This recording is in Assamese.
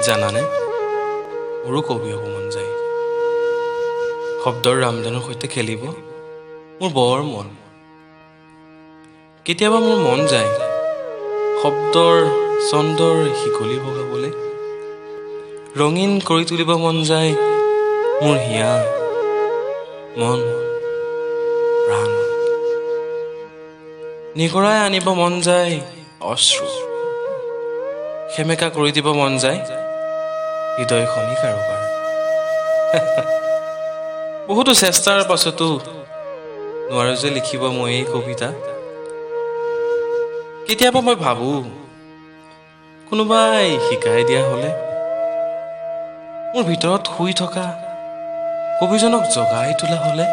জানানে, মোৰো কবি হ'ব মন যায়। শব্দৰ ৰামধেনুৰ সৈতে খেলিব মোৰ বৰ মন। কেতিয়াবা মোৰ মন যায় শব্দৰ ছন্দৰ শিকলি বগাবলৈ, ৰঙীন কৰি তুলিব মন যায় মোৰ হিয়া, মন, প্ৰাণ। নিগৰাই আনিব মন যায় অশ্ৰু, সেমেকা কৰি দিব মন যায় হৃদয়খনি কাৰোবাৰ। বহুতো চেষ্টাৰ পাছতো নোৱাৰো যে লিখিব মই এই কবিতা। কেতিয়াবা মই ভাবো কোনোবাই শিকাই দিয়া হলে, মোৰ ভিতৰত শুই থকা কবিজনক জগাই তোলা হলে।